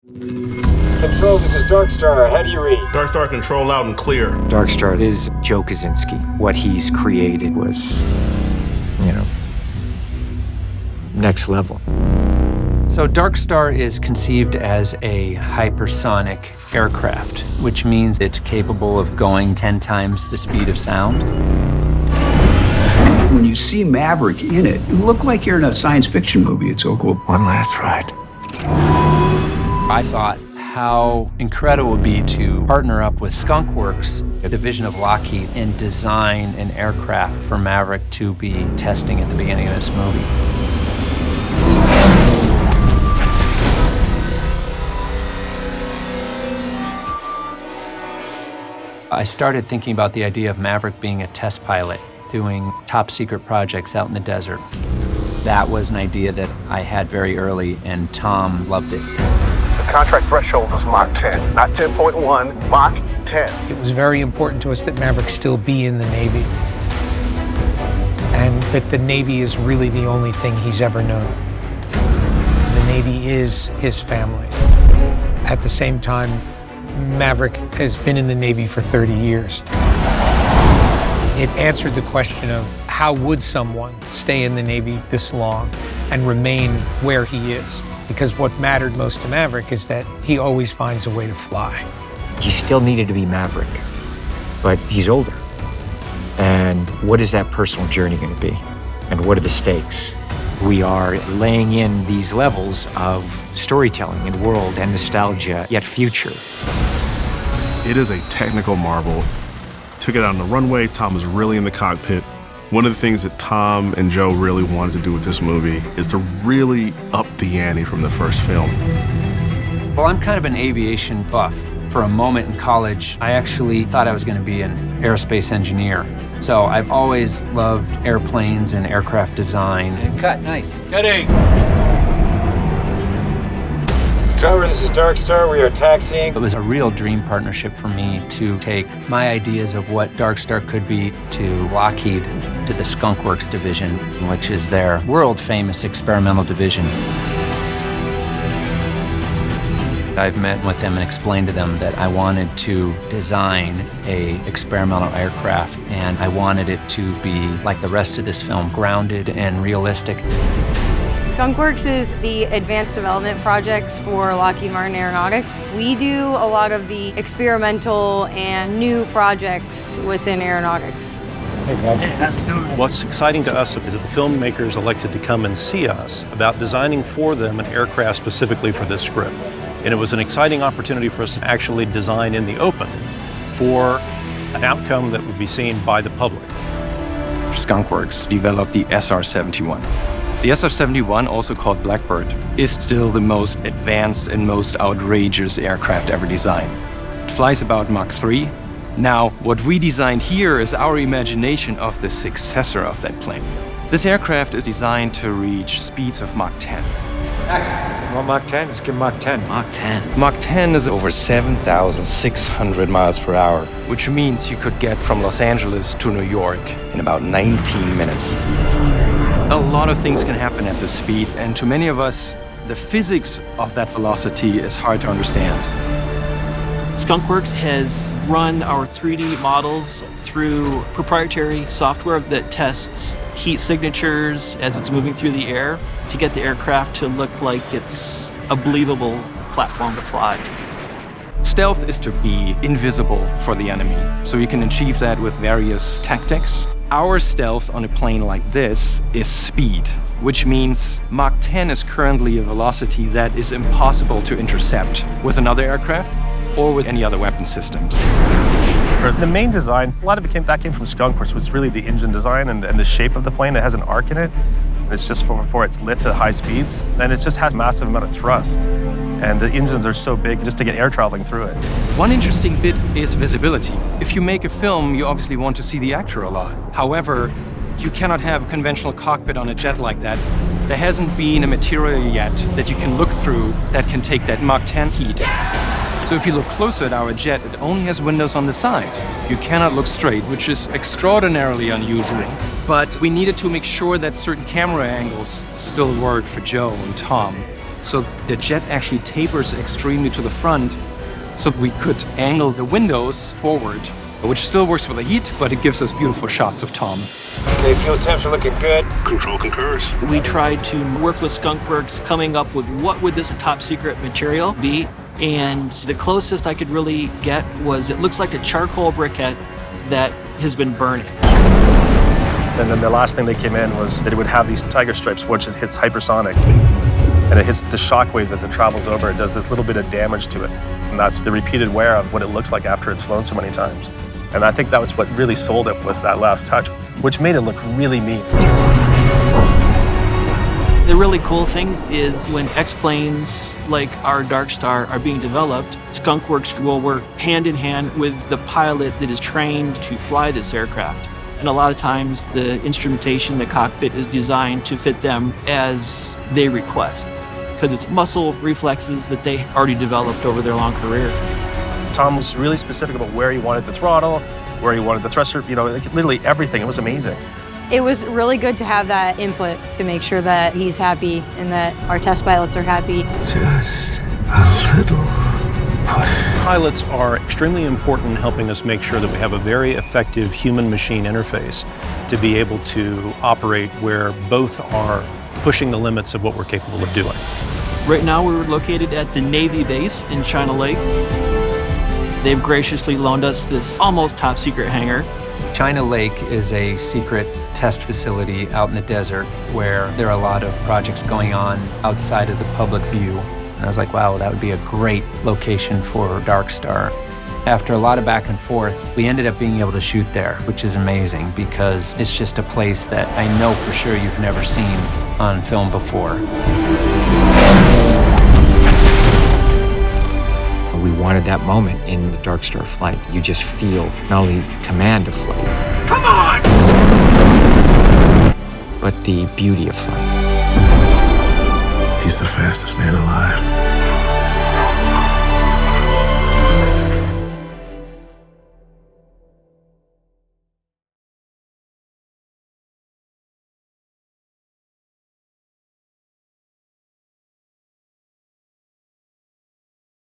Control, this is Darkstar. How do you read? Darkstar, control loud and clear. Darkstar is Joe Kaczynski. What he's created was, next level. So Darkstar is conceived as a hypersonic aircraft, which means it's capable of going 10 times the speed of sound. When you see Maverick in it, you look like you're in a science fiction movie. It's so cool. One last ride. I thought how incredible it would be to partner up with Skunk Works, a division of Lockheed, and design an aircraft for Maverick to be testing at the beginning of this movie. I started thinking about the idea of Maverick being a test pilot, doing top secret projects out in the desert. That was an idea that I had very early, and Tom loved it. The contract threshold was Mach 10, not 10.1, Mach 10. It was very important to us that Maverick still be in the Navy, and that the Navy is really the only thing he's ever known. The Navy is his family. At the same time, Maverick has been in the Navy for 30 years. It answered the question of how would someone stay in the Navy this long and remain where he is? Because what mattered most to Maverick is that he always finds a way to fly. He still needed to be Maverick, but he's older. And what is that personal journey going to be? And what are the stakes? We are laying in these levels of storytelling and world and nostalgia, yet future. It is a technical marvel. Took it out on the runway. Tom was really in the cockpit. One of the things that Tom and Joe really wanted to do with this movie is to really up the ante from the first film. Well, I'm kind of an aviation buff. For a moment in college, I actually thought I was going to be an aerospace engineer. So I've always loved airplanes and aircraft design. And cut, nice. Cutting! Tower, this is Darkstar. We are taxiing. It was a real dream partnership for me to take my ideas of what Darkstar could be to Lockheed, to the Skunk Works division, which is their world-famous experimental division. I've met with them and explained to them that I wanted to design an experimental aircraft, and I wanted it to be, like the rest of this film, grounded and realistic. Skunk Works is the advanced development projects for Lockheed Martin Aeronautics. We do a lot of the experimental and new projects within aeronautics. Hey guys. Hey, how's it going? What's exciting to us is that the filmmakers elected to come and see us about designing for them an aircraft specifically for this script. And it was an exciting opportunity for us to actually design in the open for an outcome that would be seen by the public. Skunk Works developed the SR-71. The SR-71, also called Blackbird, is still the most advanced and most outrageous aircraft ever designed. It flies about Mach 3. Now, what we designed here is our imagination of the successor of that plane. This aircraft is designed to reach speeds of Mach 10. Well, Mach 10, let's give Mach 10. Mach 10. Mach 10 is over 7,600 miles per hour, which means you could get from Los Angeles to New York in about 19 minutes. A lot of things can happen at this speed, and to many of us, the physics of that velocity is hard to understand. Skunk Works has run our 3D models through proprietary software that tests heat signatures as it's moving through the air to get the aircraft to look like it's a believable platform to fly. Stealth is to be invisible for the enemy, so you can achieve that with various tactics. Our stealth on a plane like this is speed, which means Mach 10 is currently a velocity that is impossible to intercept with another aircraft or with any other weapon systems. For the main design, a lot of it came from Skunk Works, was really the engine design and the shape of the plane. It has an arc in it. It's just for its lift at high speeds, and it just has a massive amount of thrust. And the engines are so big just to get air traveling through it. One interesting bit is visibility. If you make a film, you obviously want to see the actor a lot. However, you cannot have a conventional cockpit on a jet like that. There hasn't been a material yet that you can look through that can take that Mach 10 heat. So if you look closer at our jet, it only has windows on the side. You cannot look straight, which is extraordinarily unusual. But we needed to make sure that certain camera angles still work for Joe and Tom. So the jet actually tapers extremely to the front, so we could angle the windows forward, which still works for the heat, but it gives us beautiful shots of Tom. Okay, fuel temps are looking good. Control concurs. We tried to work with Skunk Works, coming up with what would this top secret material be. And the closest I could really get was it looks like a charcoal briquette that has been burning. And then the last thing that came in was that it would have these tiger stripes, which it hits hypersonic. And it hits the shock waves as it travels over. It does this little bit of damage to it. And that's the repeated wear of what it looks like after it's flown so many times. And I think that was what really sold it, was that last touch, which made it look really mean. The really cool thing is when X-planes like our Darkstar are being developed, Skunk Works will work hand in hand with the pilot that is trained to fly this aircraft. And a lot of times the instrumentation, the cockpit is designed to fit them as they request, because it's muscle reflexes that they already developed over their long career. Tom was really specific about where he wanted the throttle, where he wanted the thruster, you know, like literally everything. It was amazing. It was really good to have that input to make sure that he's happy and that our test pilots are happy. Just a little push. Pilots are extremely important in helping us make sure that we have a very effective human-machine interface to be able to operate where both are pushing the limits of what we're capable of doing. Right now we're located at the Navy base in China Lake. They've graciously loaned us this almost top secret hangar. China Lake is a secret test facility out in the desert where there are a lot of projects going on outside of the public view. And I was like, wow, that would be a great location for Darkstar. After a lot of back and forth, we ended up being able to shoot there, which is amazing because it's just a place that I know for sure you've never seen on film before. We wanted that moment in the Darkstar flight. You just feel not only command of flight, come on, but the beauty of flight. He's the fastest man alive.